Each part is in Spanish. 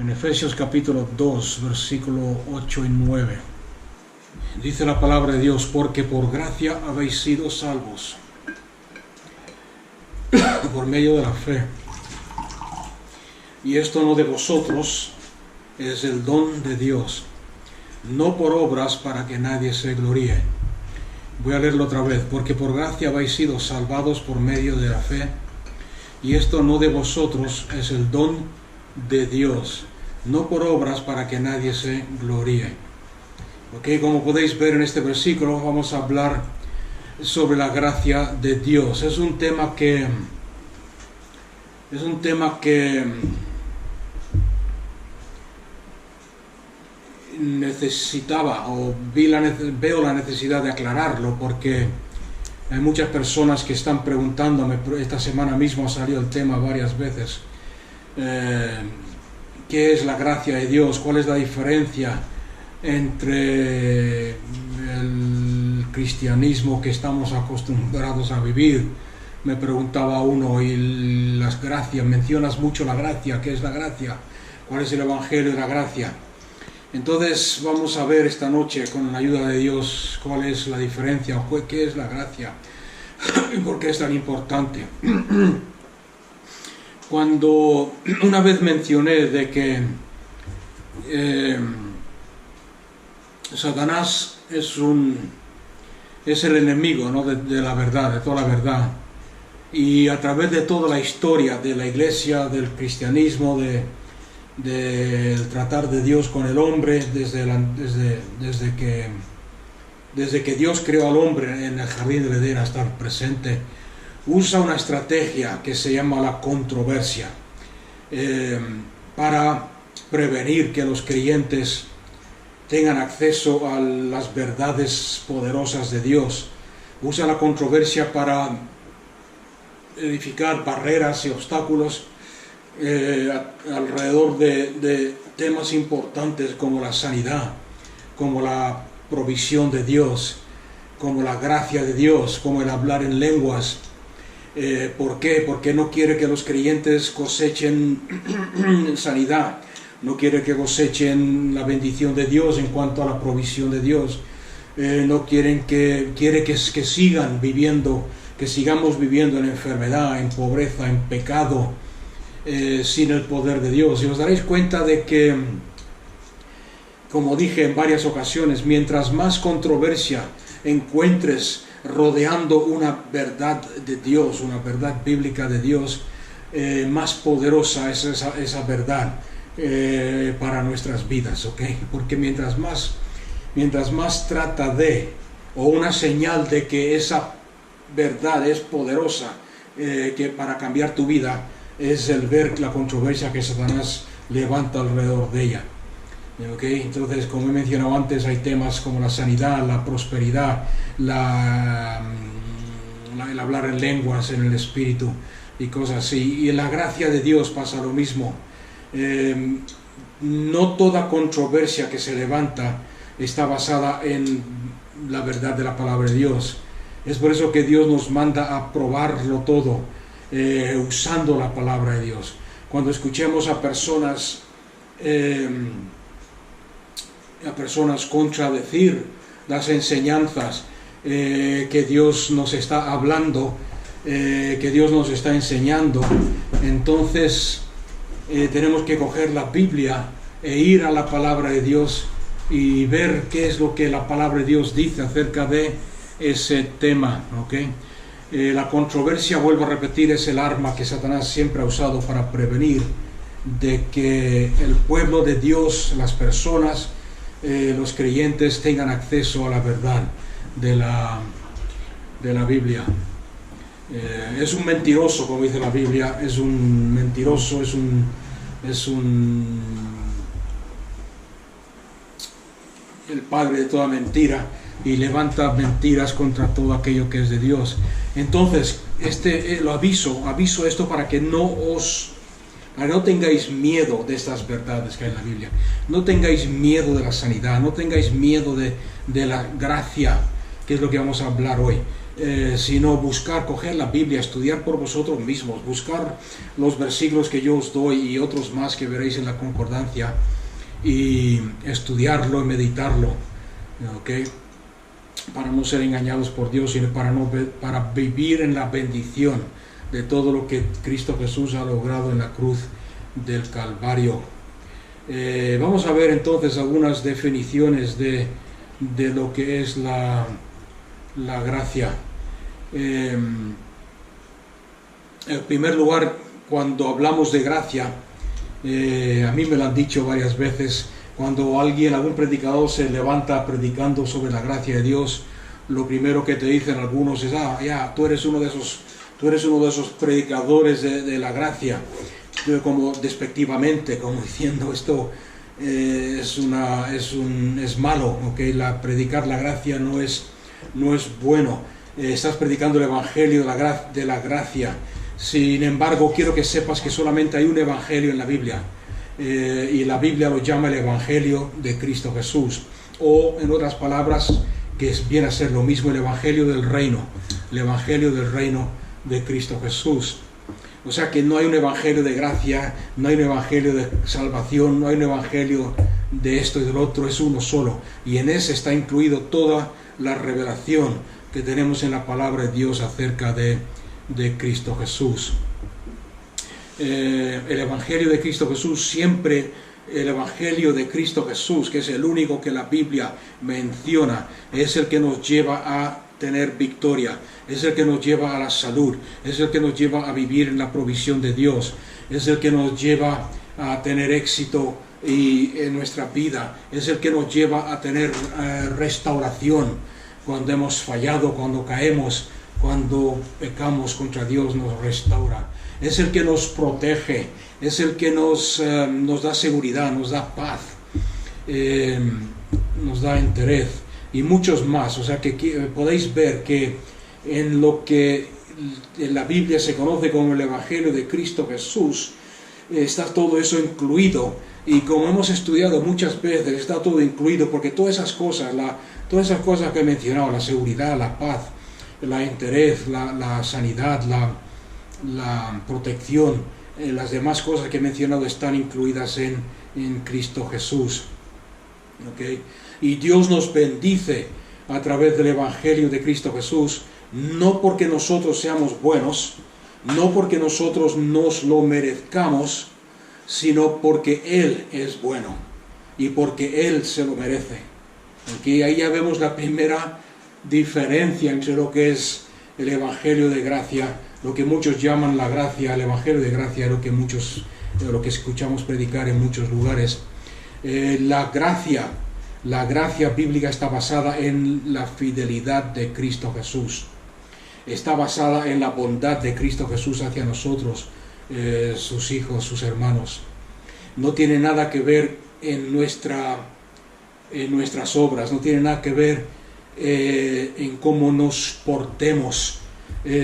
en Efesios capítulo 2, versículo 8 y 9. Dice la palabra de Dios: porque por gracia habéis sido salvos por medio de la fe. Y esto no de vosotros, es el don de Dios, no por obras para que nadie se gloríe. Voy a leerlo otra vez. Porque por gracia habéis sido salvados por medio de la fe. Y esto no de vosotros, es el don de Dios, no por obras para que nadie se gloríe. Ok, como podéis ver en este versículo, vamos a hablar sobre la gracia de Dios. Es un tema que necesitaba, o veo la necesidad de aclararlo, porque hay muchas personas que están preguntándome. Esta semana mismo ha salido el tema varias veces. ¿Qué es la gracia de Dios? ¿Cuál es la diferencia entre el cristianismo que estamos acostumbrados a vivir? Me preguntaba uno, y las gracias, mencionas mucho la gracia. ¿Qué es la gracia? ¿Cuál es el evangelio de la gracia? Entonces vamos a ver esta noche, con la ayuda de Dios, cuál es la diferencia, o qué es la gracia y por qué es tan importante. Cuando una vez mencioné de que Satanás es el enemigo, ¿no?, de la verdad, de toda la verdad, y a través de toda la historia de la iglesia, del cristianismo, del tratar de Dios con el hombre, desde que Dios creó al hombre en el jardín del Edén hasta el presente, usa una estrategia que se llama la controversia, para prevenir que los creyentes tengan acceso a las verdades poderosas de Dios. Usa la controversia para edificar barreras y obstáculos alrededor de temas importantes como la sanidad, como la provisión de Dios, como la gracia de Dios, como el hablar en lenguas. ¿Por qué? Porque no quiere que los creyentes cosechen sanidad, no quiere que cosechen la bendición de Dios en cuanto a la provisión de Dios. No quiere que sigan viviendo, que sigamos viviendo en enfermedad, en pobreza, en pecado, sin el poder de Dios. Y os daréis cuenta de que, como dije en varias ocasiones, mientras más controversia encuentres rodeando una verdad de Dios, una verdad bíblica de Dios, más poderosa es esa verdad para nuestras vidas, ¿ok? Porque mientras más trata de, o una señal de que esa verdad es poderosa, que para cambiar tu vida, es el ver la controversia que Satanás levanta alrededor de ella. ¿Okay? Entonces, como he mencionado antes, hay temas como la sanidad, la prosperidad, el hablar en lenguas, en el espíritu y cosas así. Y en la gracia de Dios pasa lo mismo. No toda controversia que se levanta está basada en la verdad de la palabra de Dios. Es por eso que Dios nos manda a probarlo todo, usando la palabra de Dios. Cuando escuchemos a personas contradecir las enseñanzas que Dios nos está hablando, que Dios nos está enseñando, entonces tenemos que coger la Biblia e ir a la palabra de Dios y ver qué es lo que la palabra de Dios dice acerca de ese tema, ¿ok? La controversia, vuelvo a repetir, es el arma que Satanás siempre ha usado para prevenir de que el pueblo de Dios, las personas, los creyentes, tengan acceso a la verdad de la Biblia. Es un mentiroso, como dice la Biblia, es un mentiroso, el padre de toda mentira, y levanta mentiras contra todo aquello que es de Dios. Entonces, lo aviso esto para que no tengáis miedo de estas verdades que hay en la Biblia. No tengáis miedo de la sanidad, no tengáis miedo de la gracia, que es lo que vamos a hablar hoy. sino buscar, coger la Biblia, estudiar por vosotros mismos, buscar los versículos que yo os doy y otros más que veréis en la concordancia, y estudiarlo y meditarlo, ¿okay? Para no ser engañados por Dios, sino para vivir en la bendición de todo lo que Cristo Jesús ha logrado en la cruz del Calvario. Vamos a ver entonces algunas definiciones de lo que es la gracia. En primer lugar, cuando hablamos de gracia, a mí me lo han dicho varias veces, cuando algún predicador se levanta predicando sobre la gracia de Dios, lo primero que te dicen algunos es: tú eres uno de esos predicadores de la gracia, como despectivamente, como diciendo esto es malo, ¿okay? Predicar la gracia no es bueno, estás predicando el evangelio de la gracia. Sin embargo, quiero que sepas que solamente hay un evangelio en la Biblia, y la Biblia lo llama el evangelio de Cristo Jesús, o en otras palabras, que viene a ser lo mismo, el evangelio del reino de Cristo Jesús. O sea que no hay un evangelio de gracia, no hay un evangelio de salvación, no hay un evangelio de esto y del otro, es uno solo, y en ese está incluido toda la revelación que tenemos en la palabra de Dios acerca de Cristo Jesús. El evangelio de Cristo Jesús, siempre el evangelio de Cristo Jesús, que es el único que la Biblia menciona, es el que nos lleva a tener victoria, es el que nos lleva a la salud, es el que nos lleva a vivir en la provisión de Dios, es el que nos lleva a tener éxito en nuestra vida, es el que nos lleva a tener restauración cuando hemos fallado, cuando caemos, cuando pecamos contra Dios, nos restaura. Es el que nos protege, es el que nos da seguridad, nos da paz, nos da interés, y muchos más. O sea que podéis ver que en lo que en la Biblia se conoce como el Evangelio de Cristo Jesús, está todo eso incluido, y como hemos estudiado muchas veces, está todo incluido, porque todas esas cosas que he mencionado, la seguridad, la paz, el interés, la sanidad, la protección, las demás cosas que he mencionado están incluidas en Cristo Jesús. ¿Okay? Y Dios nos bendice a través del Evangelio de Cristo Jesús, no porque nosotros seamos buenos, no porque nosotros nos lo merezcamos, sino porque Él es bueno y porque Él se lo merece. ¿Okay? Ahí ya vemos la primera diferencia entre lo que es el Evangelio de gracia, lo que muchos llaman la gracia, el Evangelio de gracia, lo que escuchamos predicar en muchos lugares. La gracia bíblica está basada en la fidelidad de Cristo Jesús, está basada en la bondad de Cristo Jesús hacia nosotros, sus hijos, sus hermanos. No tiene nada que ver en nuestras obras, no tiene nada que ver en cómo nos portemos,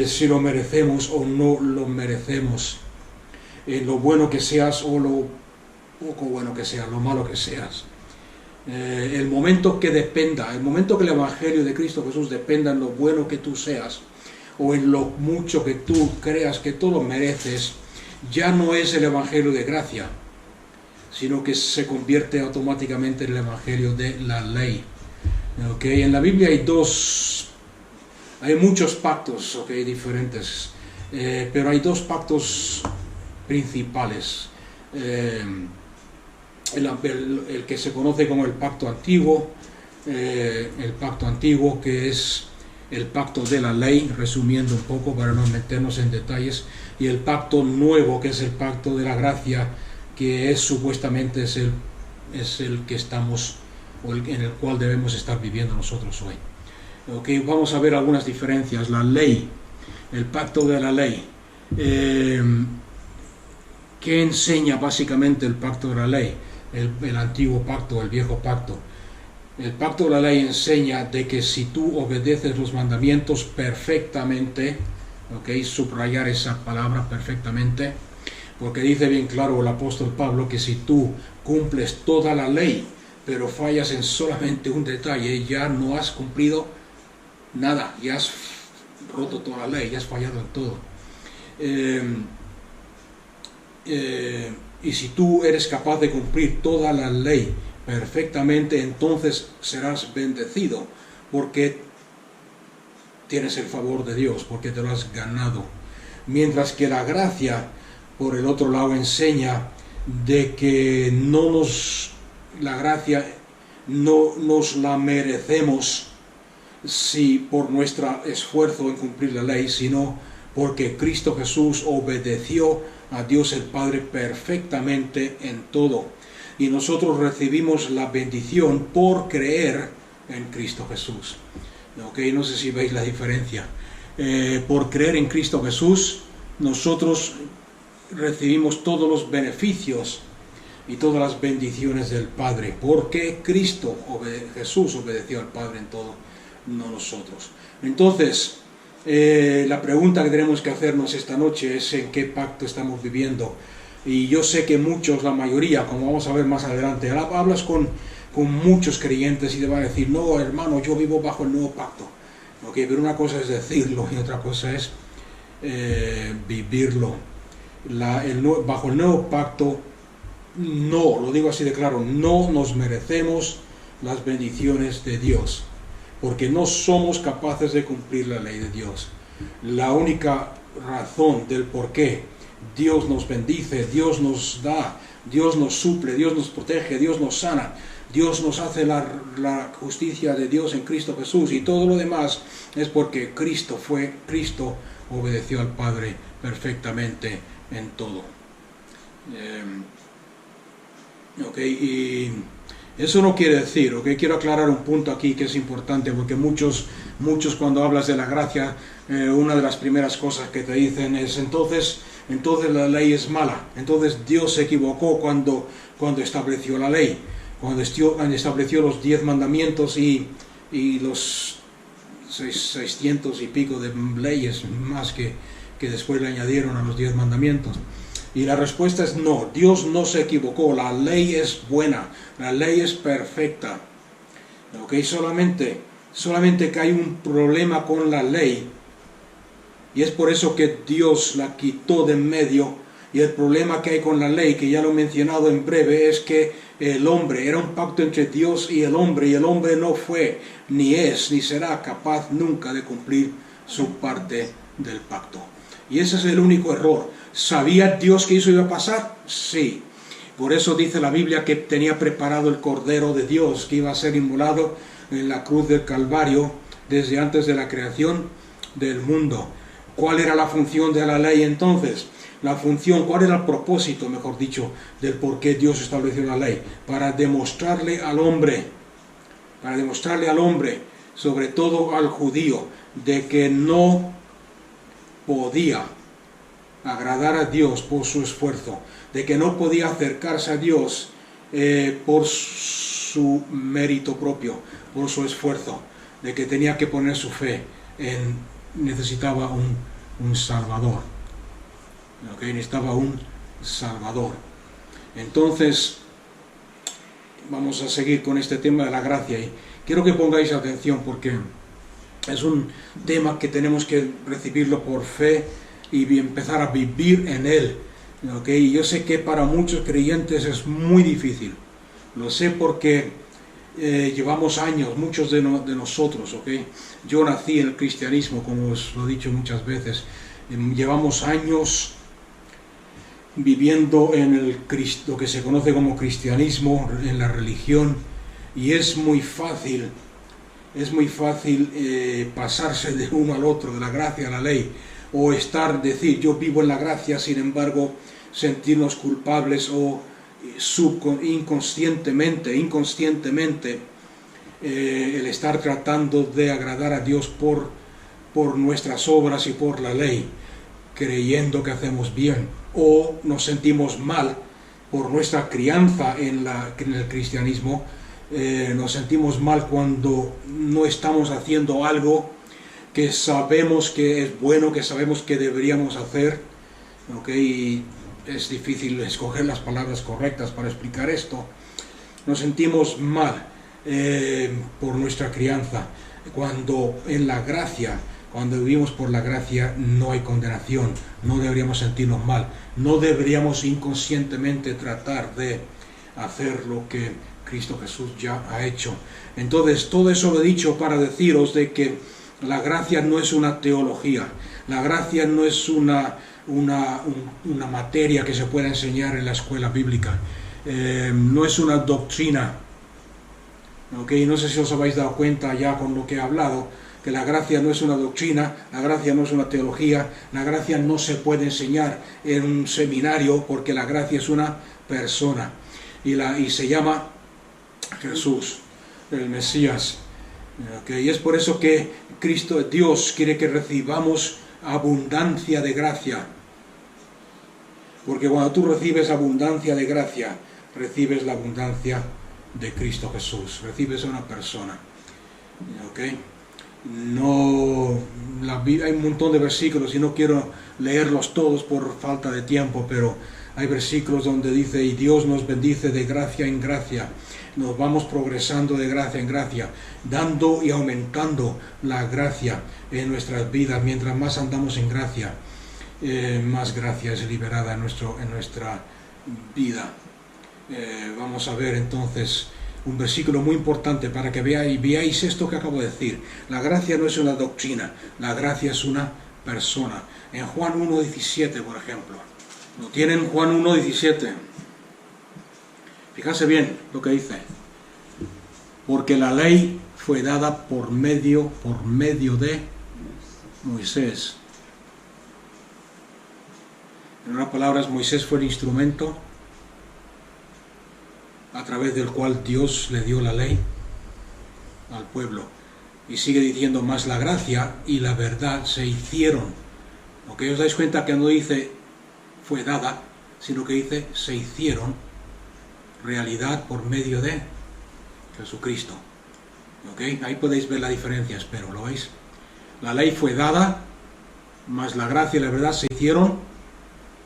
si lo merecemos o no lo merecemos, en lo bueno que seas o lo poco bueno que seas, lo malo que seas. El momento que el Evangelio de Cristo Jesús dependa en lo bueno que tú seas, o en lo mucho que tú creas que tú lo mereces, ya no es el Evangelio de gracia, sino que se convierte automáticamente en el Evangelio de la ley. ¿Okay? En la Biblia hay muchos pactos, ¿okay? Diferentes, pero hay dos pactos principales. El que se conoce como el pacto antiguo, que es el pacto de la ley, resumiendo un poco para no meternos en detalles, y el pacto nuevo, que es el pacto de la gracia, que supuestamente es el que estamos, o en el cual debemos estar viviendo nosotros hoy. Okay, vamos a ver algunas diferencias. La ley, el pacto de la ley. ¿Qué enseña básicamente el pacto de la ley? El antiguo pacto, el viejo pacto. El pacto de la ley enseña de que si tú obedeces los mandamientos perfectamente, ¿okay? Subrayar esa palabra perfectamente, porque dice bien claro el apóstol Pablo que si tú cumples toda la ley, pero fallas en solamente un detalle, ya no has cumplido nada, ya has roto toda la ley, ya has fallado en todo. Y si tú eres capaz de cumplir toda la ley perfectamente, entonces serás bendecido, porque tienes el favor de Dios, porque te lo has ganado. Mientras que la gracia, por el otro lado, enseña de que la gracia no nos la merecemos si por nuestro esfuerzo en cumplir la ley, sino porque Cristo Jesús obedeció a Dios el Padre perfectamente en todo. Y nosotros recibimos la bendición por creer en Cristo Jesús. Okay, no sé si veis la diferencia. Por creer en Cristo Jesús, nosotros recibimos todos los beneficios y todas las bendiciones del Padre, porque Jesús obedeció al Padre en todo, no nosotros. Entonces, la pregunta que tenemos que hacernos esta noche es en qué pacto estamos viviendo. Y yo sé que muchos, la mayoría, como vamos a ver más adelante, hablas con muchos creyentes y te van a decir, no, hermano, yo vivo bajo el nuevo pacto. Okay, pero una cosa es decirlo y otra cosa es vivirlo. Bajo el nuevo pacto, no, lo digo así de claro, no nos merecemos las bendiciones de Dios, porque no somos capaces de cumplir la ley de Dios. La única razón del por qué Dios nos bendice, Dios nos da, Dios nos suple, Dios nos protege, Dios nos sana, Dios nos hace la justicia de Dios en Cristo Jesús, y todo lo demás es porque Cristo obedeció al Padre perfectamente en todo. Y eso no quiere decir, quiero aclarar un punto aquí que es importante, porque muchos cuando hablas de la gracia, una de las primeras cosas que te dicen es entonces la ley es mala, entonces Dios se equivocó cuando estableció la ley, cuando estableció los 10 mandamientos y los 600 y pico de leyes más que después le añadieron a los 10 mandamientos. Y la respuesta es no, Dios no se equivocó, la ley es buena, la ley es perfecta. Solamente que hay un problema con la ley, y es por eso que Dios la quitó de en medio. Y el problema que hay con la ley, que ya lo he mencionado en breve, es que el hombre, era un pacto entre Dios y el hombre no fue, ni es, ni será capaz nunca de cumplir su parte del pacto. Y ese es el único error. ¿Sabía Dios que eso iba a pasar? Sí. Por eso dice la Biblia que tenía preparado el Cordero de Dios, que iba a ser inmolado en la cruz del Calvario desde antes de la creación del mundo. ¿Cuál era la función de la ley entonces? ¿Cuál era el propósito, mejor dicho, del por qué Dios estableció la ley? Para demostrarle al hombre, sobre todo al judío, de que no podía agradar a Dios por su esfuerzo, de que no podía acercarse a Dios por su mérito propio, por su esfuerzo, de que tenía que poner su fe necesitaba un Salvador. Necesitaba un Salvador. Entonces, vamos a seguir con este tema de la gracia. Y quiero que pongáis atención porque es un tema que tenemos que recibirlo por fe y empezar a vivir en él. Y yo sé que para muchos creyentes es muy difícil. Lo sé porque llevamos años, muchos de nosotros, yo nací en el cristianismo, como os lo he dicho muchas veces, llevamos años viviendo en lo que se conoce como cristianismo, en la religión, y es muy fácil pasarse de uno al otro, de la gracia a la ley, o decir yo vivo en la gracia, sin embargo sentirnos culpables o inconscientemente el estar tratando de agradar a Dios por nuestras obras y por la ley, creyendo que hacemos bien, o nos sentimos mal por nuestra crianza en el cristianismo, nos sentimos mal cuando no estamos haciendo algo que sabemos que es bueno, que sabemos que deberíamos hacer, y es difícil escoger las palabras correctas para explicar esto. Nos sentimos mal por nuestra crianza, cuando en la gracia, Cuando vivimos por la gracia no hay condenación, no deberíamos sentirnos mal, no deberíamos inconscientemente tratar de hacer lo que Cristo Jesús ya ha hecho. Entonces, todo eso lo he dicho para deciros de que la gracia no es una teología, la gracia no es una materia que se pueda enseñar en la escuela bíblica, no es una doctrina. No sé si os habéis dado cuenta ya con lo que he hablado, que la gracia no es una doctrina, la gracia no es una teología, la gracia no se puede enseñar en un seminario, porque la gracia es una persona y se llama Jesús, el Mesías. Y es por eso que Dios quiere que recibamos abundancia de gracia, porque cuando tú recibes abundancia de gracia, recibes la abundancia de Cristo Jesús, recibes a una persona. No, hay un montón de versículos y no quiero leerlos todos por falta de tiempo, pero hay versículos donde dice: y Dios nos bendice de gracia en gracia. Nos vamos progresando de gracia en gracia, dando y aumentando la gracia en nuestras vidas. Mientras más andamos en gracia, más gracia es liberada en nuestra vida. Vamos a ver entonces un versículo muy importante para que veáis esto que acabo de decir. La gracia no es una doctrina, la gracia es una persona. En Juan 1:17, por ejemplo. ¿Lo tienen? Juan 1:17. Fíjate bien lo que dice. Porque la ley fue dada por medio de Moisés. En otras palabras, Moisés fue el instrumento a través del cual Dios le dio la ley al pueblo. Y sigue diciendo: más la gracia y la verdad se hicieron. ¿Ok? ¿Os dais cuenta que no dice fue dada, sino que dice se hicieron realidad por medio de Jesucristo? ¿Ok? Ahí podéis ver la diferencia, espero, ¿lo veis? La ley fue dada, más la gracia y la verdad se hicieron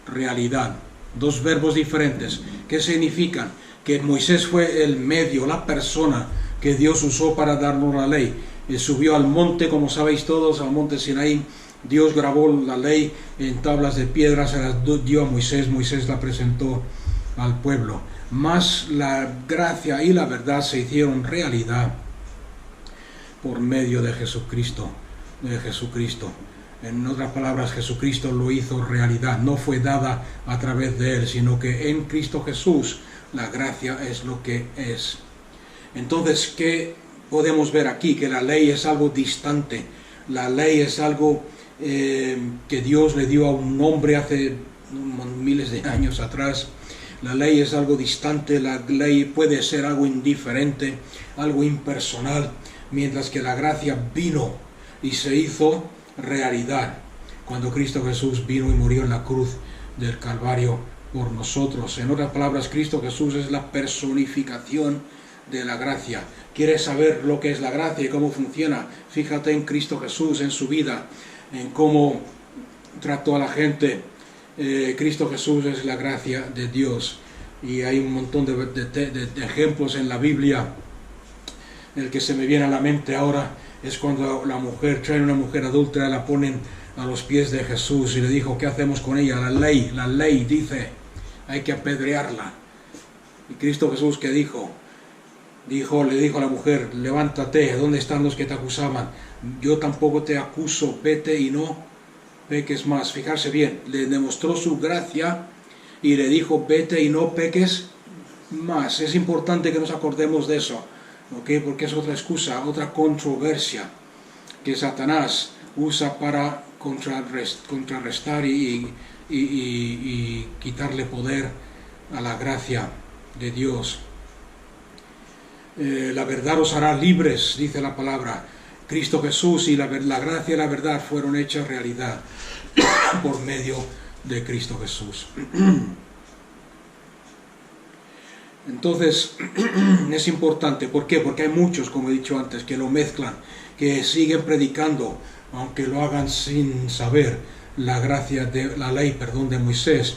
realidad. Dos verbos diferentes. ¿Qué significan? Que Moisés fue el medio, la persona que Dios usó para darnos la ley. Él subió al monte, como sabéis todos, al monte Sinaí. Dios grabó la ley en tablas de piedra, se la dio a Moisés, Moisés la presentó al pueblo. Más la gracia y la verdad se hicieron realidad por medio de Jesucristo. En otras palabras, Jesucristo lo hizo realidad. No fue dada a través de Él, sino que en Cristo Jesús la gracia es lo que es. Entonces, ¿qué podemos ver aquí? Que la ley es algo distante. La ley es algo que Dios le dio a un hombre hace miles de años atrás. La ley es algo distante, la ley puede ser algo indiferente, algo impersonal, mientras que la gracia vino y se hizo realidad cuando Cristo Jesús vino y murió en la cruz del Calvario por nosotros. En otras palabras, Cristo Jesús es la personificación de la gracia. ¿Quieres saber lo que es la gracia y cómo funciona? Fíjate en Cristo Jesús, en su vida, en cómo trató a la gente. Cristo Jesús es la gracia de Dios, y hay un montón de ejemplos en la Biblia. El que se me viene a la mente ahora es cuando traen una mujer adúltera, la ponen a los pies de Jesús y le dijo: ¿qué hacemos con ella? La ley dice, hay que apedrearla. Y Cristo Jesús, ¿qué dijo? Le dijo a la mujer: levántate, ¿dónde están los que te acusaban? Yo tampoco te acuso, vete y no peques más. Fijarse bien, le demostró su gracia y le dijo: vete y no peques más. Es importante que nos acordemos de eso, ¿okay? Porque es otra excusa, otra controversia que Satanás usa para contrarrestar y quitarle poder a la gracia de Dios. La verdad os hará libres, dice la palabra. Cristo Jesús y la gracia y la verdad fueron hechas realidad por medio de Cristo Jesús. Entonces, es importante. ¿Por qué? Porque hay muchos, como he dicho antes, que lo mezclan, que siguen predicando, aunque lo hagan sin saber, la gracia de la ley, de Moisés,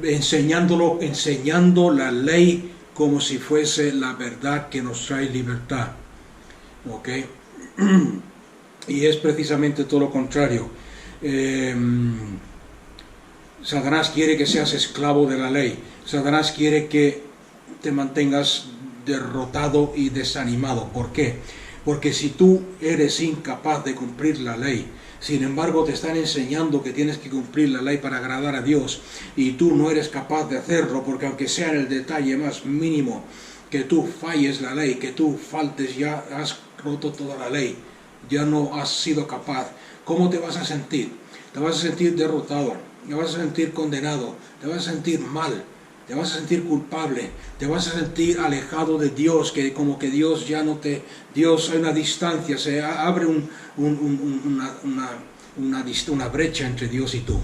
enseñando la ley como si fuese la verdad que nos trae libertad. ¿Ok? Y es precisamente todo lo contrario. Satanás quiere que seas esclavo de la ley. Satanás quiere que te mantengas derrotado y desanimado. ¿Por qué? Porque si tú eres incapaz de cumplir la ley, sin embargo te están enseñando que tienes que cumplir la ley para agradar a Dios, y tú no eres capaz de hacerlo, porque aunque sea en el detalle más mínimo, que tú falles la ley, que tú faltes, ya has roto toda la ley, ya no has sido capaz. ¿Cómo te vas a sentir? Te vas a sentir derrotado, te vas a sentir condenado, te vas a sentir mal, te vas a sentir culpable, te vas a sentir alejado de Dios, que como que Dios ya no te... Dios, hay una distancia, se abre una brecha entre Dios y tú.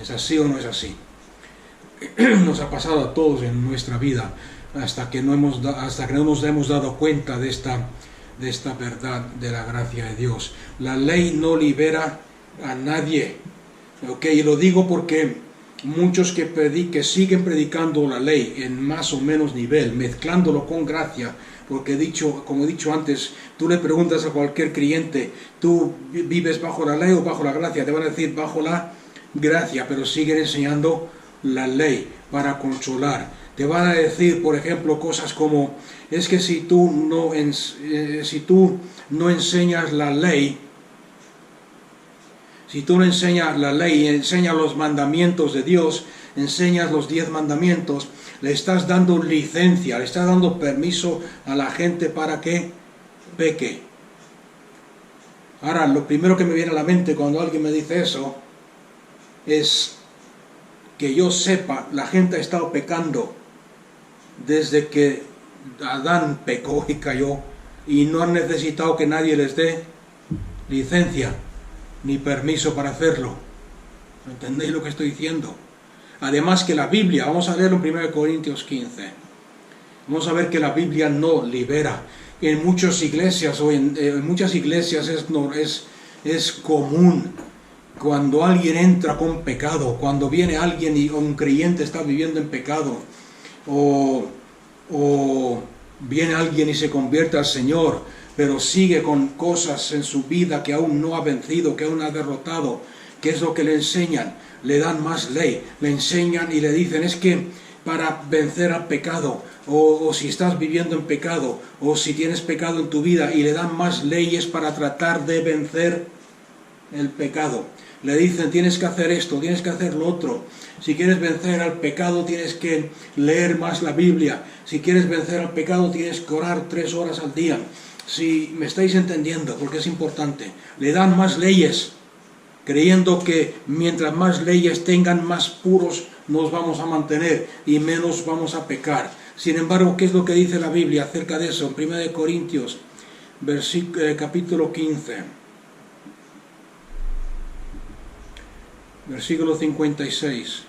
¿Es así o no es así? Nos ha pasado a todos en nuestra vida, hasta que no nos hemos dado cuenta de esta verdad de la gracia de Dios. La ley no libera a nadie. Y lo digo porque muchos que siguen predicando la ley en más o menos nivel, mezclándolo con gracia, porque como he dicho antes, tú le preguntas a cualquier creyente, ¿tú vives bajo la ley o bajo la gracia? Te van a decir bajo la gracia, pero siguen enseñando la ley para controlar. Te van a decir, por ejemplo, cosas como, es que si tú no enseñas la ley, si tú no enseñas la ley, enseñas los mandamientos de Dios, enseñas los 10 mandamientos, le estás dando licencia, le estás dando permiso a la gente para que peque. Ahora, lo primero que me viene a la mente cuando alguien me dice eso es que yo sepa, la gente ha estado pecando desde que Adán pecó y cayó, y no han necesitado que nadie les dé licencia ni permiso para hacerlo. ¿Entendéis lo que estoy diciendo? Además que la Biblia, vamos a leerlo en 1 Corintios 15, vamos a ver que la Biblia no libera. En muchas iglesias es común, cuando alguien entra con pecado, cuando viene alguien y un creyente está viviendo en pecado, o viene alguien y se convierte al Señor, pero sigue con cosas en su vida que aún no ha vencido, que aún ha derrotado. ¿Qué es lo que le enseñan? Le dan más ley, le enseñan y le dicen, es que para vencer al pecado, o si estás viviendo en pecado, o si tienes pecado en tu vida, y le dan más leyes para tratar de vencer el pecado. Le dicen, tienes que hacer esto, tienes que hacer lo otro. Si quieres vencer al pecado, tienes que leer más la Biblia. Si quieres vencer al pecado, tienes que orar 3 horas al día. Si me estáis entendiendo, porque es importante, le dan más leyes, creyendo que mientras más leyes tengan, más puros nos vamos a mantener y menos vamos a pecar. Sin embargo, ¿qué es lo que dice la Biblia acerca de eso? En 1 Corintios, capítulo 15, versículo 56.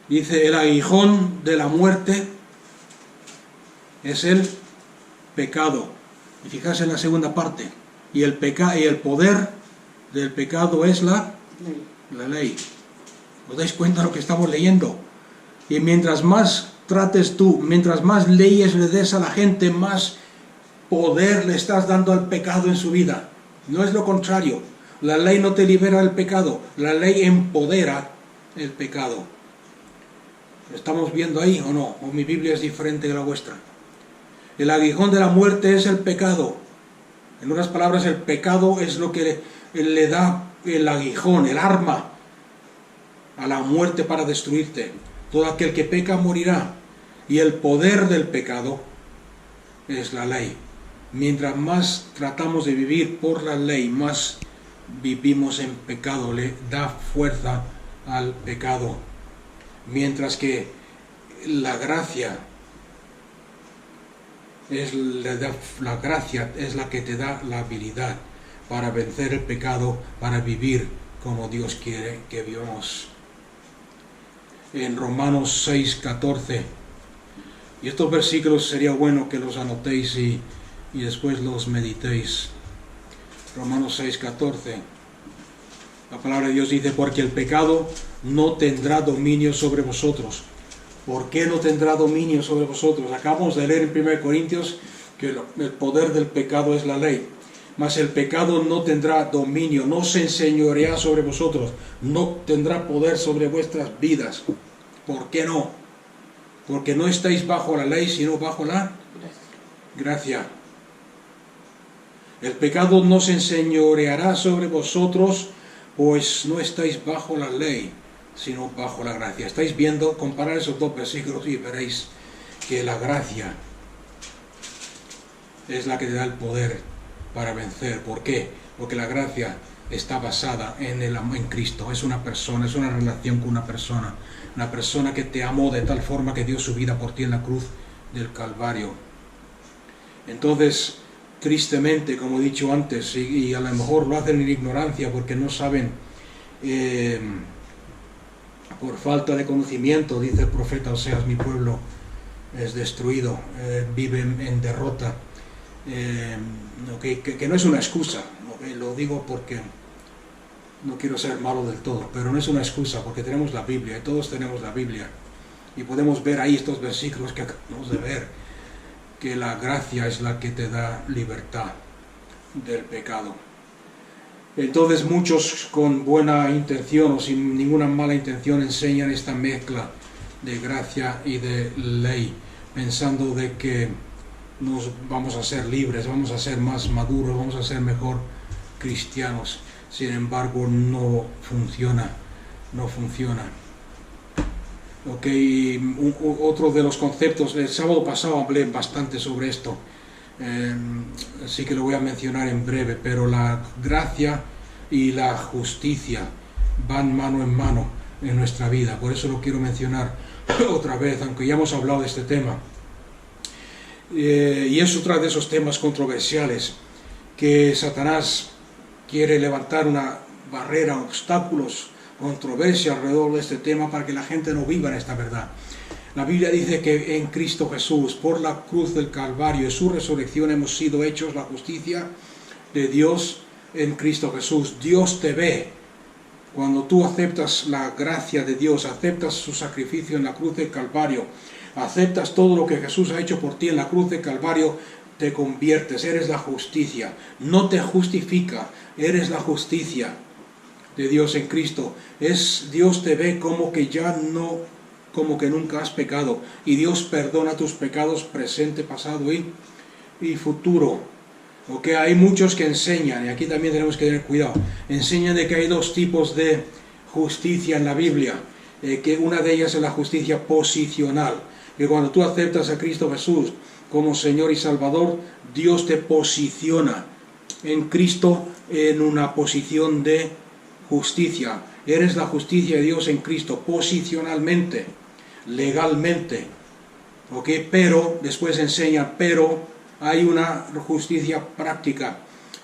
Dice, el aguijón de la muerte es el pecado. Y fijarse en la segunda parte. Y el poder del pecado es la ley. ¿Os dais cuenta de lo que estamos leyendo? Y mientras más trates tú, mientras más leyes le des a la gente, más poder le estás dando al pecado en su vida. No es lo contrario. La ley no te libera del pecado, la ley empodera el pecado. ¿Lo estamos viendo ahí o no? ¿O mi Biblia es diferente de la vuestra? El aguijón de la muerte es el pecado. En otras palabras, el pecado es lo que le da el aguijón, el arma a la muerte para destruirte. Todo aquel que peca morirá. Y el poder del pecado es la ley. Mientras más tratamos de vivir por la ley, más vivimos en pecado, le da fuerza al pecado. Mientras que la gracia es la que te da la habilidad para vencer el pecado, para vivir como Dios quiere que vivamos. En Romanos 6:14, y estos versículos sería bueno que los anotéis y después los meditéis. Romanos 6:14, la palabra de Dios dice, porque el pecado no tendrá dominio sobre vosotros. ¿Por qué no tendrá dominio sobre vosotros? Acabamos de leer en 1 Corintios que el poder del pecado es la ley. Mas el pecado no tendrá dominio, no se enseñoreará sobre vosotros, no tendrá poder sobre vuestras vidas. ¿Por qué no? Porque no estáis bajo la ley, sino bajo la gracia. El pecado no se enseñoreará sobre vosotros, pues no estáis bajo la ley, sino bajo la gracia. Estáis viendo, comparar esos dos versículos y veréis que la gracia es la que te da el poder para vencer. ¿Por qué? Porque la gracia está basada en Cristo. Es una persona, es una relación con una persona que te amó de tal forma que dio su vida por ti en la cruz del Calvario. Entonces, tristemente, como he dicho antes, y a lo mejor lo hacen en ignorancia porque no saben, por falta de conocimiento, dice el profeta Oseas, mi pueblo es destruido, vive en derrota. Que no es una excusa, lo digo porque no quiero ser malo del todo, pero no es una excusa porque tenemos la Biblia y todos tenemos la Biblia y podemos ver ahí estos versículos que acabamos de ver, que la gracia es la que te da libertad del pecado. Entonces muchos con buena intención o sin ninguna mala intención enseñan esta mezcla de gracia y de ley, pensando de que nos vamos a ser libres, vamos a ser más maduros, vamos a ser mejor cristianos. Sin embargo, no funciona. Otro de los conceptos, el sábado pasado hablé bastante sobre esto, así que lo voy a mencionar en breve, pero la gracia y la justicia van mano en mano en nuestra vida. Por eso lo quiero mencionar otra vez, aunque ya hemos hablado de este tema. Y es otro de esos temas controversiales que Satanás quiere levantar una barrera, obstáculos, controversia alrededor de este tema para que la gente no viva en esta verdad. La Biblia dice que en Cristo Jesús, por la cruz del Calvario y su resurrección, hemos sido hechos la justicia de Dios en Cristo Jesús. Dios te ve. Cuando tú aceptas la gracia de Dios, aceptas su sacrificio en la cruz del Calvario, aceptas todo lo que Jesús ha hecho por ti en la cruz del Calvario, te conviertes, eres la justicia. No te justifica, eres la justicia de Dios en Cristo. Dios te ve como que nunca has pecado, y Dios perdona tus pecados presente, pasado y futuro. Hay muchos que enseñan, y aquí también tenemos que tener cuidado, enseñan de que hay dos tipos de justicia en la Biblia, que una de ellas es la justicia posicional, que cuando tú aceptas a Cristo Jesús como Señor y Salvador, Dios te posiciona en Cristo en una posición de justicia. Eres la justicia de Dios en Cristo, posicionalmente, legalmente. Pero, después enseña, pero hay una justicia práctica,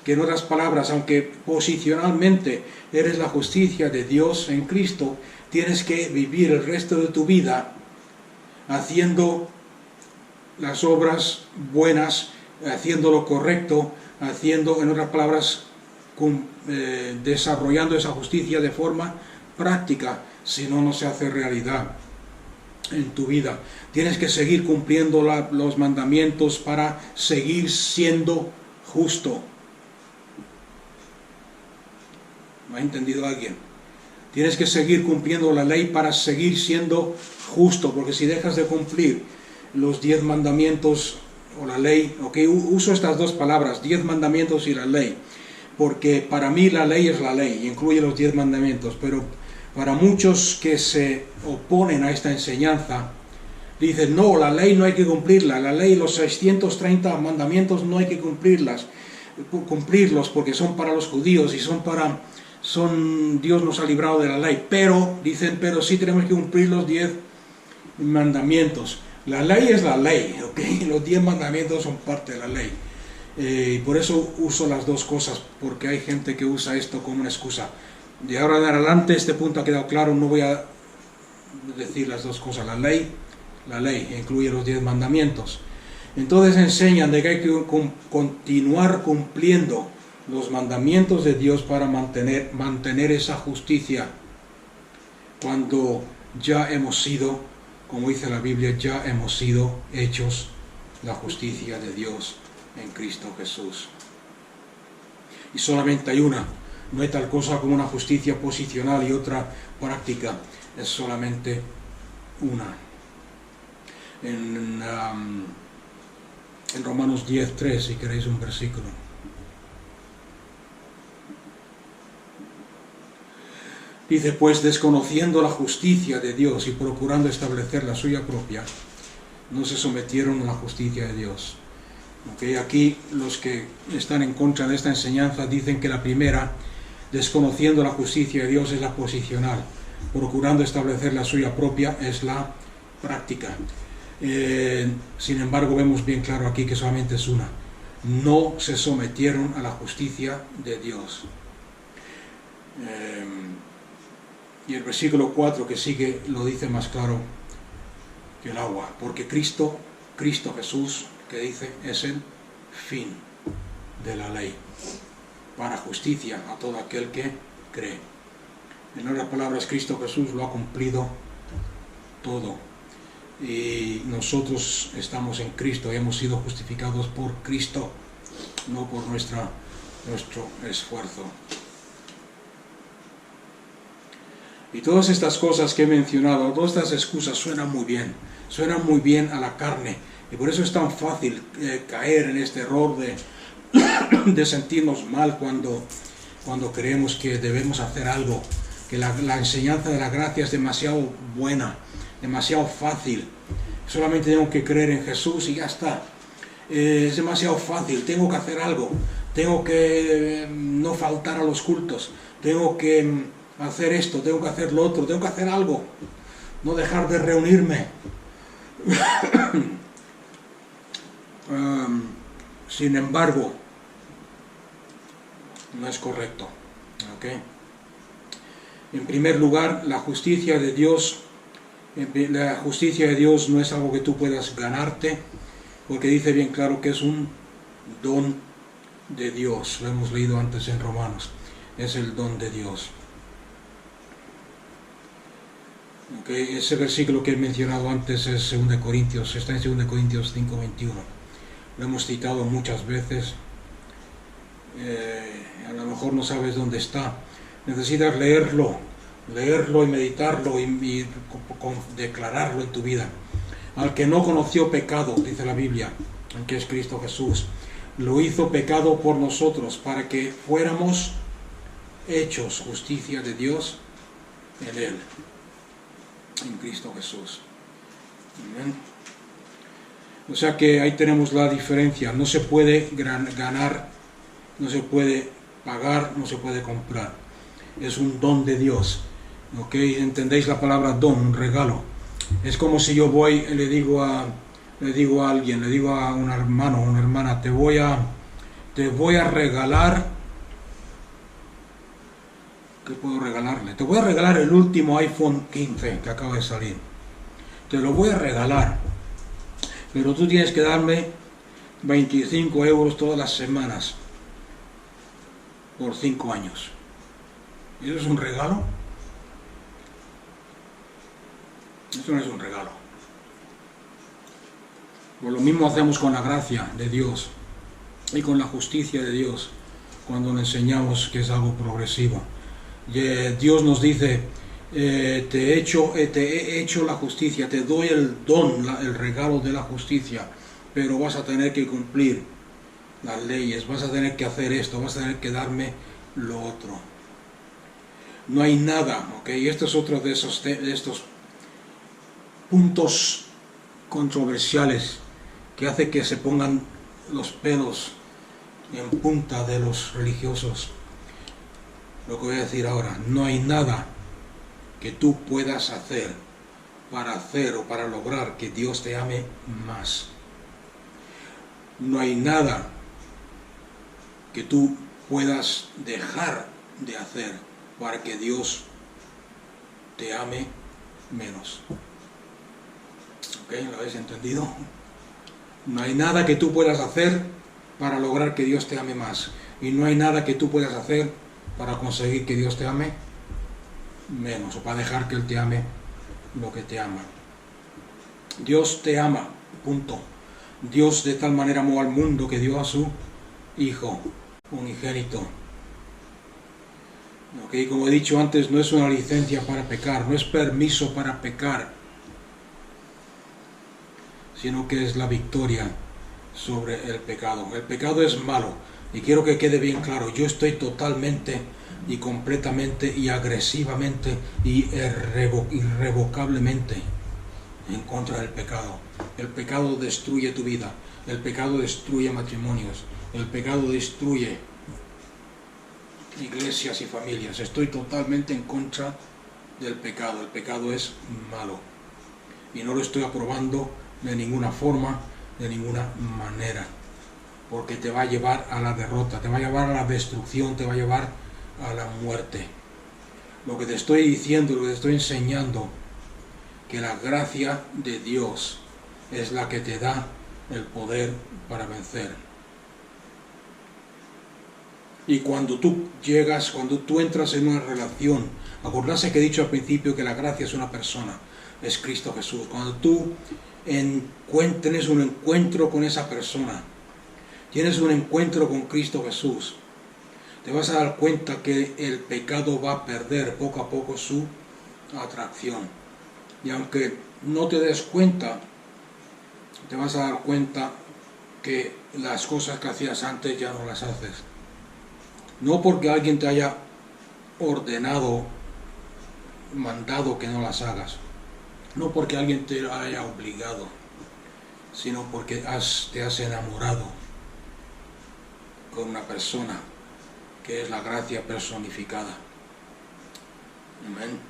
que en otras palabras, aunque posicionalmente eres la justicia de Dios en Cristo, tienes que vivir el resto de tu vida haciendo las obras buenas, haciendo lo correcto, en otras palabras, desarrollando esa justicia de forma práctica. Si no, no se hace realidad en tu vida. Tienes que seguir cumpliendo los mandamientos para seguir siendo justo. ¿Me ha entendido alguien? Tienes que seguir cumpliendo la ley para seguir siendo justo, porque si dejas de cumplir los 10 mandamientos o la ley, uso estas dos palabras, 10 mandamientos y la ley, porque para mí la ley es la ley, incluye los 10 mandamientos, pero para muchos que se oponen a esta enseñanza, dicen, no, la ley no hay que cumplirla, la ley, los 630 mandamientos no hay que cumplirlos porque son para los judíos y Dios nos ha librado de la ley, pero sí tenemos que cumplir los 10 mandamientos. La ley es la ley, los 10 mandamientos son parte de la ley. Y por eso uso las dos cosas, porque hay gente que usa esto como una excusa. De ahora en adelante, este punto ha quedado claro, no voy a decir las dos cosas. La ley incluye los 10 mandamientos. Entonces enseñan de que hay que continuar cumpliendo los mandamientos de Dios para mantener esa justicia, cuando ya hemos sido, como dice la Biblia, ya hemos sido hechos la justicia de Dios en Cristo Jesús. Y solamente hay una. No hay tal cosa como una justicia posicional y otra práctica. Es solamente una. En Romanos 10:3, si queréis un versículo. Dice, pues desconociendo la justicia de Dios y procurando establecer la suya propia, no se sometieron a la justicia de Dios. Okay, aquí los que están en contra de esta enseñanza dicen que la primera, desconociendo la justicia de Dios, es la posicional, procurando establecer la suya propia, es la práctica. Sin embargo, vemos bien claro aquí que solamente es una. No se sometieron a la justicia de Dios. Y el versículo 4 que sigue lo dice más claro que el agua, porque Cristo Jesús, que dice, es el fin de la ley, para justicia a todo aquel que cree. En otras palabras, Cristo Jesús lo ha cumplido todo, y nosotros estamos en Cristo y hemos sido justificados por Cristo, no por nuestro esfuerzo. Y todas estas cosas que he mencionado, todas estas excusas suenan muy bien a la carne, y por eso es tan fácil caer en este error de sentirnos mal cuando creemos que debemos hacer algo, que la enseñanza de la gracia es demasiado buena, demasiado fácil, solamente tengo que creer en Jesús y ya está. Es demasiado fácil, tengo que hacer algo, tengo que no faltar a los cultos, tengo que hacer esto, tengo que hacer lo otro, tengo que hacer algo, no dejar de reunirme. Sin embargo, no es correcto. ¿Okay? En primer lugar, la justicia de Dios no es algo que tú puedas ganarte, porque dice bien claro que es un don de Dios. Lo hemos leído antes en Romanos. Es el don de Dios. Okay, ese versículo que he mencionado antes es 2 Corintios, está en 2 Corintios 5:21. Lo hemos citado muchas veces. A lo mejor no sabes dónde está. Necesitas leerlo y meditarlo y declararlo en tu vida. Al que no conoció pecado, dice la Biblia, que es Cristo Jesús, lo hizo pecado por nosotros, para que fuéramos hechos justicia de Dios en Él, en Cristo Jesús. Amén. O sea que ahí tenemos la diferencia. No se puede ganar, no se puede pagar, no se puede comprar. Es un don de Dios. ¿Ok? ¿Entendéis la palabra don? Un regalo. Es como si yo voy y le digo a alguien, le digo a un hermano o una hermana, te voy a regalar. ¿Qué puedo regalarle? Te voy a regalar el último iPhone 15 que acaba de salir. Te lo voy a regalar, pero tú tienes que darme 25 euros todas las semanas por 5 años. ¿Y eso es un regalo? Eso no es un regalo. Pues lo mismo hacemos con la gracia de Dios y con la justicia de Dios cuando le enseñamos que es algo progresivo. Dios nos dice, te he hecho la justicia, te doy el don, el regalo de la justicia, pero vas a tener que cumplir las leyes, vas a tener que hacer esto, vas a tener que darme lo otro. No hay nada, ¿ok? Y esto es otro de estos puntos controversiales que hace que se pongan los pelos en punta de los religiosos. Lo que voy a decir ahora, no hay nada que tú puedas hacer o para lograr que Dios te ame más. No hay nada que tú puedas dejar de hacer para que Dios te ame menos. ¿Ok? ¿Lo habéis entendido? No hay nada que tú puedas hacer para lograr que Dios te ame más. Y no hay nada que tú puedas hacer para conseguir que Dios te ame menos, o para dejar que Él te ame lo que te ama. Dios te ama, punto. Dios de tal manera amó al mundo que dio a su Hijo unigénito. Okay, como he dicho antes, no es una licencia para pecar, no es permiso para pecar, sino que es la victoria sobre el pecado. El pecado es malo, y quiero que quede bien claro, yo estoy totalmente y completamente y agresivamente y irrevocablemente en contra del pecado. El pecado destruye tu vida, el pecado destruye matrimonios, el pecado destruye iglesias y familias. Estoy totalmente en contra del pecado. El pecado es malo y no lo estoy aprobando de ninguna forma, de ninguna manera, porque te va a llevar a la derrota, te va a llevar a la destrucción, te va a llevar a la muerte. Lo que te estoy diciendo, lo que te estoy enseñando, que la gracia de Dios es la que te da el poder para vencer. Y cuando tú llegas, cuando tú entras en una relación, acordarse que he dicho al principio que la gracia es una persona, es Cristo Jesús. Cuando tú tienes un encuentro con esa persona, tienes un encuentro con Cristo Jesús, te vas a dar cuenta que el pecado va a perder poco a poco su atracción. Y aunque no te des cuenta, te vas a dar cuenta que las cosas que hacías antes ya no las haces. No porque alguien te haya ordenado, mandado que no las hagas. No porque alguien te haya obligado, sino porque te has enamorado con una persona que es la gracia personificada. Amén.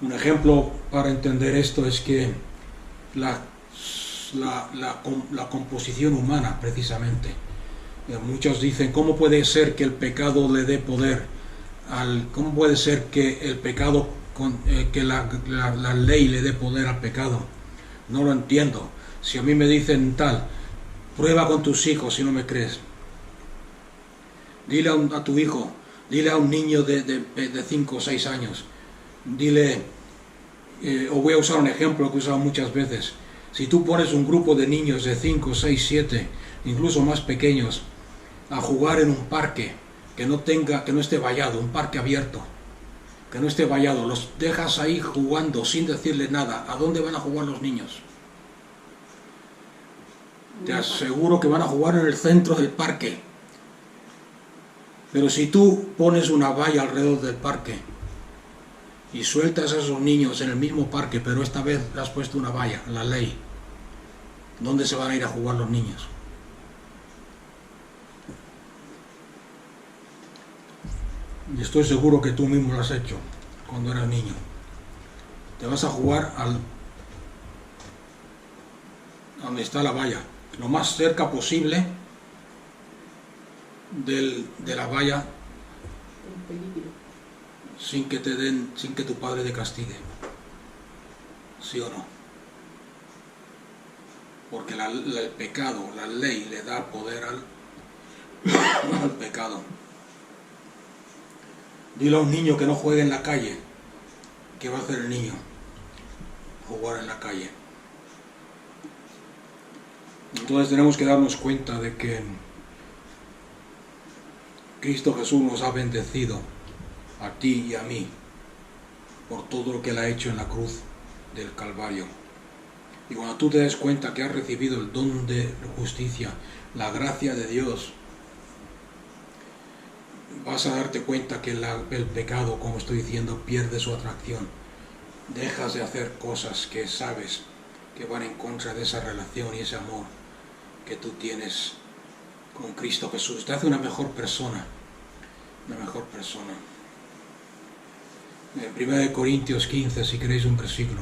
Un ejemplo para entender esto es que la composición humana, precisamente, muchos dicen, ¿cómo puede ser que el pecado le dé poder? ¿Cómo puede ser que el pecado, que la ley le dé poder al pecado? No lo entiendo. Si a mí me dicen tal, prueba con tus hijos si no me crees. Dile a tu hijo, dile a un niño de 5 o 6 años, dile, o voy a usar un ejemplo que he usado muchas veces. Si tú pones un grupo de niños de 5, 6, 7, incluso más pequeños, a jugar en un parque que no esté vallado, un parque abierto, que no esté vallado, los dejas ahí jugando sin decirles nada, ¿a dónde van a jugar los niños? Te aseguro que van a jugar en el centro del parque. Pero si tú pones una valla alrededor del parque y sueltas a esos niños en el mismo parque, pero esta vez le has puesto una valla, la ley, ¿dónde se van a ir a jugar los niños? Y estoy seguro que tú mismo lo has hecho cuando eras niño. Te vas a jugar a donde está la valla, lo más cerca posible de la valla, sin que tu padre te castigue. ¿Sí o no? Porque el pecado, la ley le da poder al pecado. Dile a un niño que no juegue en la calle. ¿Qué va a hacer el niño? Jugar en la calle. Entonces tenemos que darnos cuenta de que Cristo Jesús nos ha bendecido a ti y a mí por todo lo que Él ha hecho en la cruz del Calvario. Y cuando tú te des cuenta que has recibido el don de justicia, la gracia de Dios, vas a darte cuenta que el pecado, como estoy diciendo, pierde su atracción. Dejas de hacer cosas que sabes que van en contra de esa relación y ese amor que tú tienes con Cristo Jesús. Te hace una mejor persona. Una mejor persona. En 1 Corintios 15, si queréis un versículo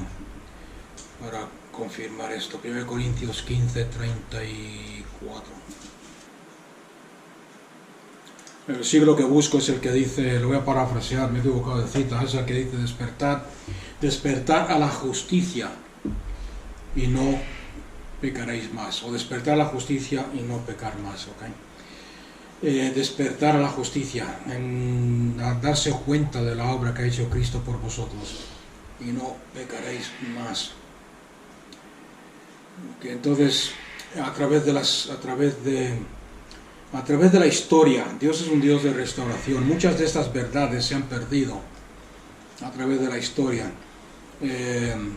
para confirmar esto. 1 Corintios 15, 34. El versículo que busco es el que dice, lo voy a parafrasear, me he equivocado de cita, es el que dice despertar a la justicia y no pecaréis más, o despertar a la justicia y no pecar más, ¿ok? Despertar a la justicia, a darse cuenta de la obra que ha hecho Cristo por vosotros y no pecaréis más. Que entonces, a través de la historia, Dios es un Dios de restauración. Muchas de estas verdades se han perdido a través de la historia. En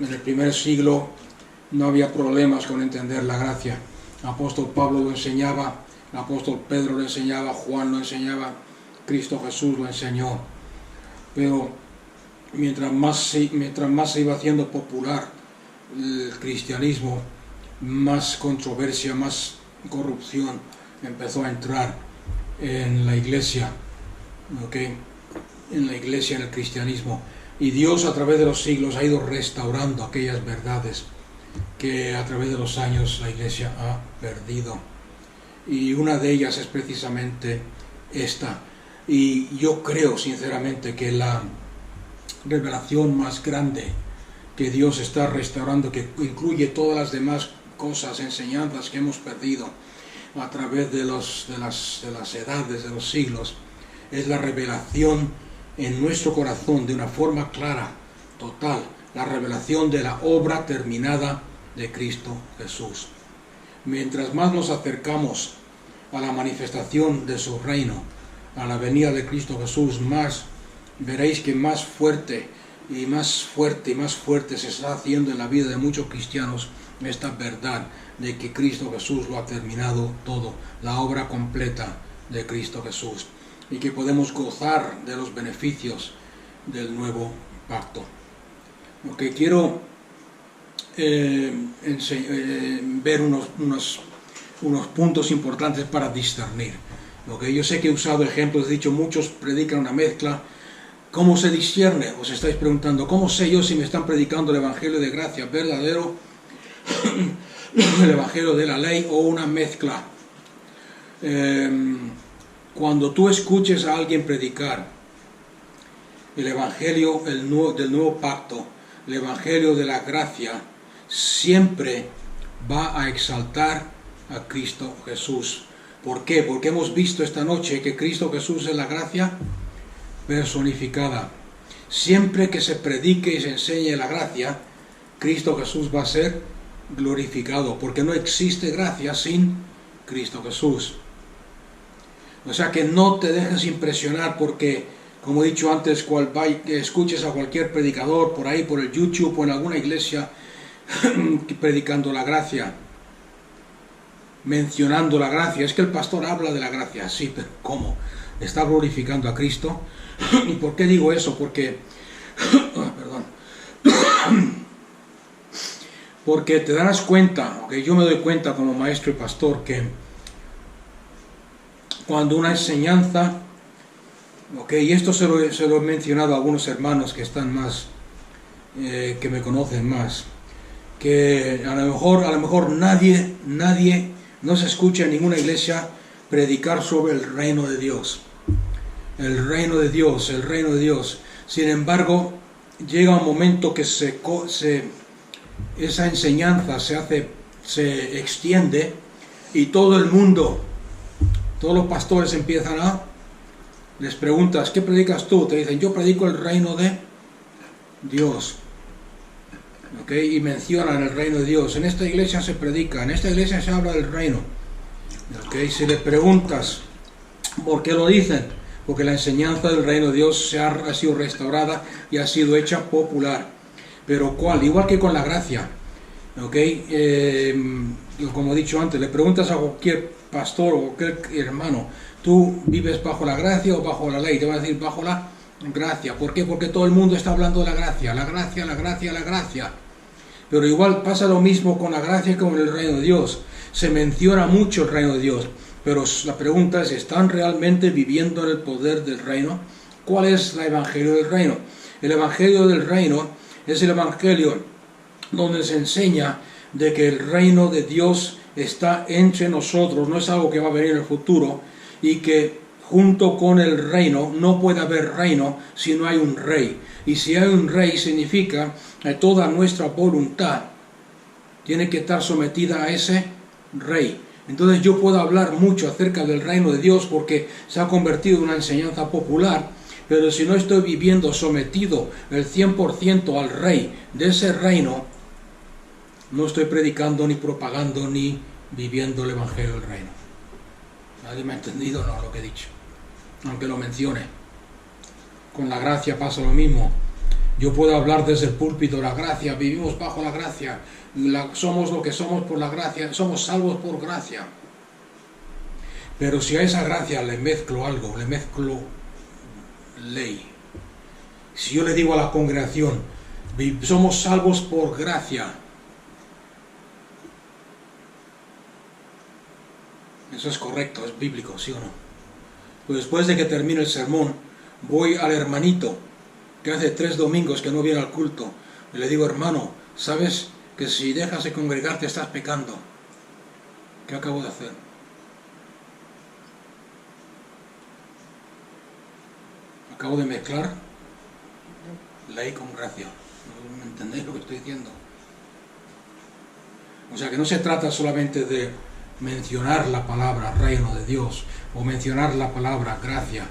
el primer siglo no había problemas con entender la gracia. El apóstol Pablo lo enseñaba, el apóstol Pedro lo enseñaba, Juan lo enseñaba, Cristo Jesús lo enseñó. Pero mientras más se iba haciendo popular el cristianismo, más controversia, más corrupción empezó a entrar en la iglesia, en la iglesia, en el cristianismo. Y Dios a través de los siglos ha ido restaurando aquellas verdades que a través de los años la iglesia ha perdido. Y una de ellas es precisamente esta. Y yo creo sinceramente que la revelación más grande que Dios está restaurando, que incluye todas las demás cosas, enseñanzas que hemos perdido a través de las edades, de los siglos, es la revelación en nuestro corazón de una forma clara, total, la revelación de la obra terminada de Cristo Jesús. Mientras más nos acercamos a la manifestación de su reino, a la venida de Cristo Jesús, más veréis que más fuerte y más fuerte y más fuerte se está haciendo en la vida de muchos cristianos esta verdad de que Cristo Jesús lo ha terminado todo, la obra completa de Cristo Jesús, y que podemos gozar de los beneficios del nuevo pacto. Lo que quiero ver unos puntos importantes para discernir. Lo que yo sé que he usado ejemplos, he dicho, muchos predican una mezcla. ¿Cómo se discierne? Os estáis preguntando, ¿cómo sé yo si me están predicando el Evangelio de gracia verdadero, el Evangelio de la ley o una mezcla? Cuando tú escuches a alguien predicar el Evangelio del nuevo pacto, el Evangelio de la gracia, siempre va a exaltar a Cristo Jesús. ¿Por qué? Porque hemos visto esta noche que Cristo Jesús es la gracia personificada. Siempre que se predique y se enseñe la gracia, Cristo Jesús va a ser glorificado, porque no existe gracia sin Cristo Jesús. O sea que no te dejes impresionar porque, como he dicho antes, escuches a cualquier predicador por ahí, por el YouTube o en alguna iglesia predicando la gracia, mencionando la gracia. Es que el pastor habla de la gracia, sí, pero ¿cómo? ¿Está glorificando a Cristo? ¿Y por qué digo eso? Porque porque te darás cuenta, yo me doy cuenta como maestro y pastor, que cuando una enseñanza, y esto se lo he mencionado a algunos hermanos que están más, que me conocen más, que a lo mejor nadie no se escucha en ninguna iglesia predicar sobre el reino de Dios. El reino de Dios, el reino de Dios. Sin embargo, llega un momento que esa enseñanza se extiende y todo el mundo, todos los pastores les preguntas, ¿qué predicas tú? Te dicen, yo predico el reino de Dios. Y mencionan el reino de Dios. En esta iglesia se predica, en esta iglesia se habla del reino. Si le preguntas, ¿por qué lo dicen? Porque la enseñanza del reino de Dios ha sido restaurada y ha sido hecha popular. Pero ¿cuál? Igual que con la gracia. Como he dicho antes, le preguntas a cualquier pastor o cualquier hermano, ¿tú vives bajo la gracia o bajo la ley? Te va a decir bajo la gracia. ¿Por qué? Porque todo el mundo está hablando de la gracia, la gracia, la gracia, la gracia. Pero igual pasa lo mismo con la gracia como en el reino de Dios. Se menciona mucho el reino de Dios, pero la pregunta es, ¿están realmente viviendo en el poder del reino? ¿Cuál es el evangelio del reino? El evangelio del reino es el evangelio donde se enseña de que el reino de Dios está entre nosotros, no es algo que va a venir en el futuro, y que junto con el reino no puede haber reino si no hay un rey. Y si hay un rey significa que toda nuestra voluntad tiene que estar sometida a ese rey. Entonces yo puedo hablar mucho acerca del reino de Dios porque se ha convertido en una enseñanza popular, pero si no estoy viviendo sometido el 100% al rey de ese reino, no estoy predicando, ni propagando, ni viviendo el Evangelio del Reino. ¿Nadie me ha entendido? No, lo que he dicho. Aunque lo mencione. Con la gracia pasa lo mismo. Yo puedo hablar desde el púlpito, la gracia, vivimos bajo la gracia, somos lo que somos por la gracia, somos salvos por gracia. Pero si a esa gracia le mezclo algo, le mezclo ley. Si yo le digo a la congregación, somos salvos por gracia, eso es correcto, es bíblico, ¿sí o no? Pues después de que termine el sermón, voy al hermanito que hace 3 domingos que no viene al culto, y le digo, hermano, ¿sabes que si dejas de congregarte estás pecando? ¿Qué acabo de hacer? Acabo de mezclar ley con gracia. ¿No entendéis lo que estoy diciendo? O sea que no se trata solamente de mencionar la palabra reino de Dios o mencionar la palabra gracia.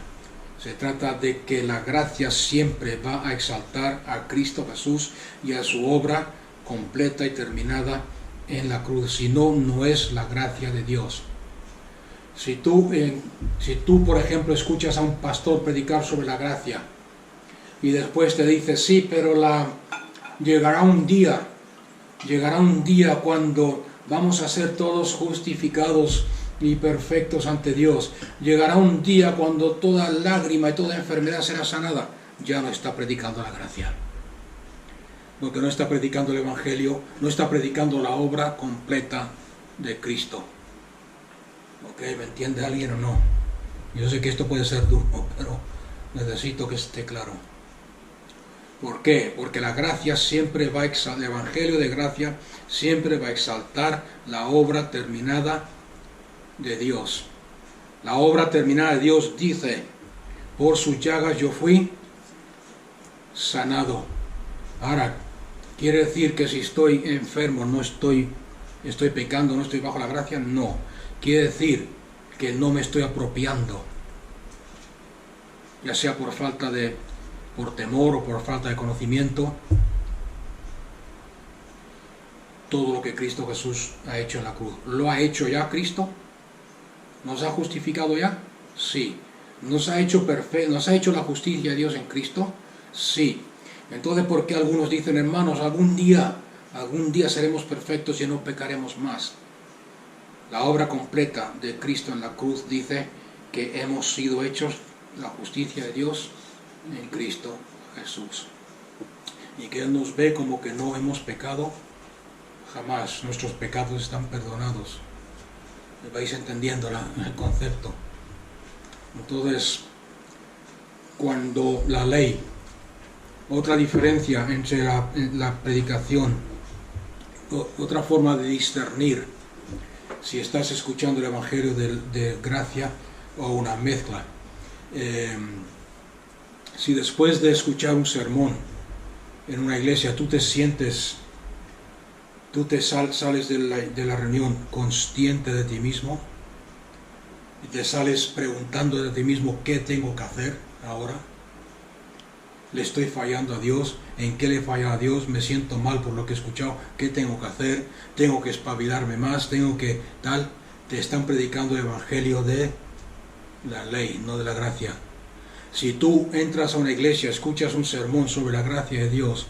Se trata de que la gracia siempre va a exaltar a Cristo Jesús y a su obra completa y terminada en la cruz. Si no, no es la gracia de Dios. Si tú, por ejemplo, escuchas a un pastor predicar sobre la gracia y después te dice, sí, pero llegará un día cuando vamos a ser todos justificados y perfectos ante Dios. Llegará un día cuando toda lágrima y toda enfermedad será sanada. Ya no está predicando la gracia. Porque no está predicando el Evangelio, no está predicando la obra completa de Cristo. ¿Ok? ¿Me entiende alguien o no? Yo sé que esto puede ser duro, pero necesito que esté claro. ¿Por qué? Porque la gracia siempre va a exaltar, el Evangelio de gracia siempre va a exaltar la obra terminada de Dios. La obra terminada de Dios dice, por sus llagas yo fui sanado. Ahora, ¿quiere decir que si estoy enfermo no estoy pecando, no estoy bajo la gracia? No. Quiere decir que no me estoy apropiando, ya sea por temor o por falta de conocimiento, todo lo que Cristo Jesús ha hecho en la cruz. ¿Lo ha hecho ya Cristo? ¿Nos ha justificado ya? Sí. ¿Nos ha hecho la justicia de Dios en Cristo? Sí. Entonces, ¿por qué algunos dicen, hermanos, algún día seremos perfectos y no pecaremos más? La obra completa de Cristo en la cruz dice que hemos sido hechos la justicia de Dios en Cristo Jesús. Y que Él nos ve como que no hemos pecado jamás. Nuestros pecados están perdonados. ¿Vais entendiendo el concepto? Entonces, cuando la ley, otra diferencia entre la predicación, otra forma de discernir si estás escuchando el Evangelio de gracia o una mezcla. Si después de escuchar un sermón en una iglesia tú sales de la reunión consciente de ti mismo y te sales preguntando de ti mismo, ¿qué tengo que hacer ahora? ¿Le estoy fallando a Dios? ¿En qué le falla a Dios? ¿Me siento mal por lo que he escuchado? ¿Qué tengo que hacer? ¿Tengo que espabilarme más? ¿Tengo que tal? Te están predicando el Evangelio de la ley, no de la gracia. Si tú entras a una iglesia, escuchas un sermón sobre la gracia de Dios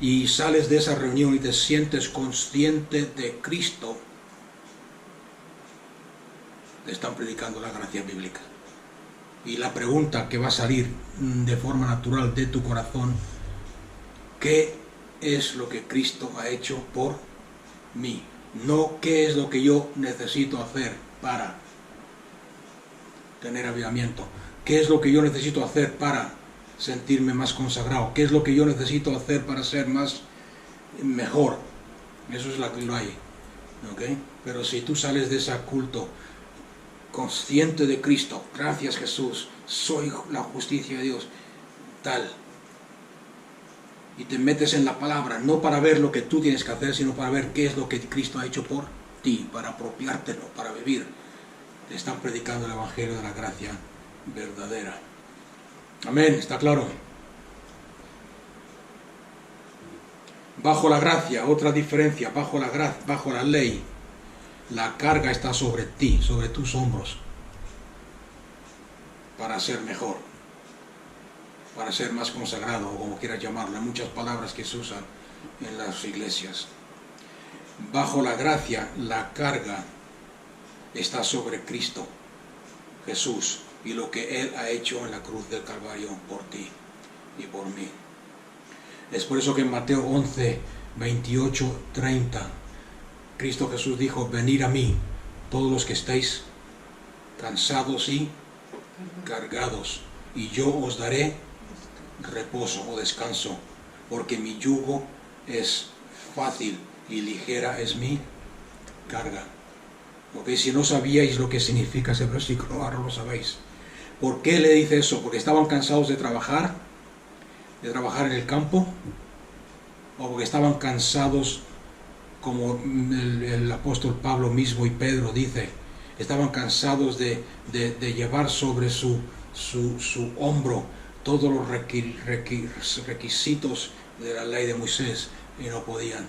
y sales de esa reunión y te sientes consciente de Cristo, te están predicando la gracia bíblica. Y la pregunta que va a salir de forma natural de tu corazón, ¿qué es lo que Cristo ha hecho por mí? No qué es lo que yo necesito hacer para tener avivamiento. ¿Qué es lo que yo necesito hacer para sentirme más consagrado? ¿Qué es lo que yo necesito hacer para ser mejor? Eso es lo que hay. ¿Okay? Pero si tú sales de ese culto consciente de Cristo, gracias Jesús, soy la justicia de Dios, tal, y te metes en la palabra, no para ver lo que tú tienes que hacer, sino para ver qué es lo que Cristo ha hecho por ti, para apropiártelo, para vivir. Te están predicando el Evangelio de la gracia verdadera. Amén, ¿está claro? Bajo la gracia, otra diferencia, bajo la ley, la carga está sobre ti, sobre tus hombros, para ser mejor, para ser más consagrado, o como quieras llamarlo. Hay muchas palabras que se usan en las iglesias. Bajo la gracia, la carga está sobre Cristo Jesús y lo que Él ha hecho en la cruz del Calvario por ti y por mí. Es por eso que en Mateo 11, 28, 30, Cristo Jesús dijo: venid a mí, todos los que estáis cansados y cargados, y yo os daré reposo o descanso, porque mi yugo es fácil y ligera es mi carga. Ok, si no sabíais lo que significa ese versículo, ahora lo sabéis. ¿Por qué le dice eso? Porque estaban cansados de trabajar en el campo, o porque estaban cansados, como el apóstol Pablo mismo y Pedro dice, estaban cansados de llevar sobre su hombro todos los requisitos de la ley de Moisés, y no podían.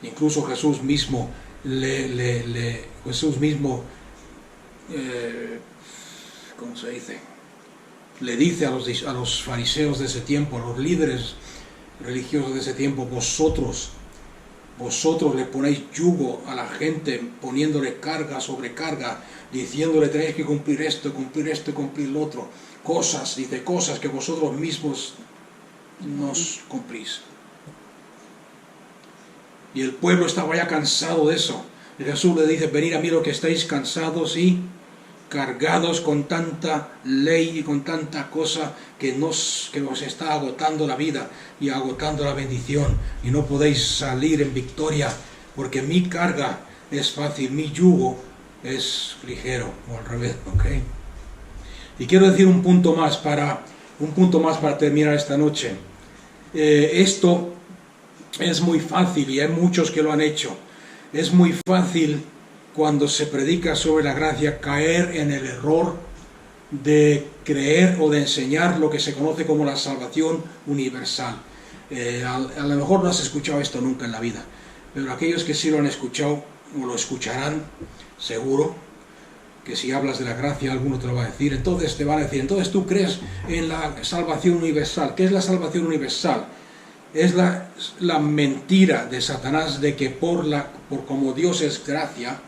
Incluso Jesús mismo ¿cómo se dice? Le dice a los fariseos de ese tiempo, a los líderes religiosos de ese tiempo: vosotros le ponéis yugo a la gente, poniéndole carga sobre carga, diciéndole: tenéis que cumplir esto, cumplir lo otro. Cosas que vosotros mismos no cumplís. Y el pueblo estaba ya cansado de eso. Y Jesús le dice: venid a mí los que estáis cansados y cargados con tanta ley y con tanta cosa que nos está agotando la vida y agotando la bendición, y no podéis salir en victoria, porque mi carga es fácil, mi yugo es ligero, o al revés, ¿ok? Y quiero decir un punto más para terminar esta noche. Esto es muy fácil, y hay muchos que lo han hecho. Es muy fácil, cuando se predica sobre la gracia, caer en el error de creer o de enseñar lo que se conoce como la salvación universal. A lo mejor no has escuchado esto nunca en la vida, pero aquellos que sí lo han escuchado o lo escucharán, seguro que si hablas de la gracia, alguno te lo va a decir. Entonces te van a decir: entonces tú crees en la salvación universal. ¿Qué es la salvación universal? Es la mentira de Satanás de que por como Dios es gracia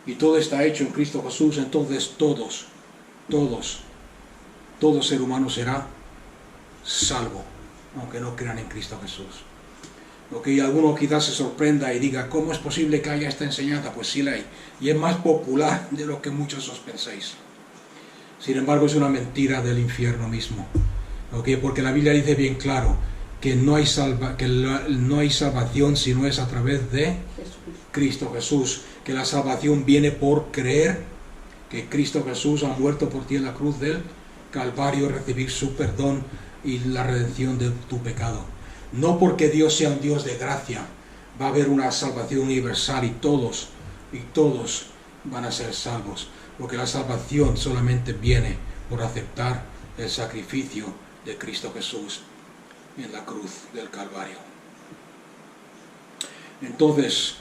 y todo está hecho en Cristo Jesús, entonces todo ser humano será salvo, aunque no crean en Cristo Jesús. Y alguno quizás se sorprenda y diga: ¿cómo es posible que haya esta enseñanza? Pues sí la hay, y es más popular de lo que muchos os pensáis. Sin embargo, es una mentira del infierno mismo, porque la Biblia dice bien claro que no hay salvación si no es a través de Cristo Jesús, que la salvación viene por creer que Cristo Jesús ha muerto por ti en la cruz del Calvario, recibir su perdón y la redención de tu pecado. No porque Dios sea un Dios de gracia va a haber una salvación universal y todos van a ser salvos, porque la salvación solamente viene por aceptar el sacrificio de Cristo Jesús en la cruz del Calvario. Entonces,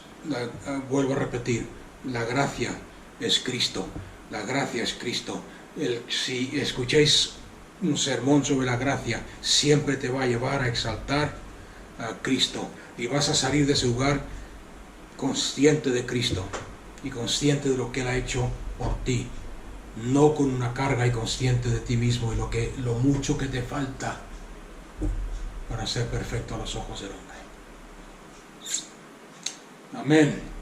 vuelvo a repetir, la gracia es Cristo, la gracia es Cristo. Si escucháis un sermón sobre la gracia, siempre te va a llevar a exaltar a Cristo, y vas a salir de ese lugar consciente de Cristo y consciente de lo que Él ha hecho por ti, no con una carga, y consciente de ti mismo y lo mucho que te falta para ser perfecto a los ojos del hombre. Amén.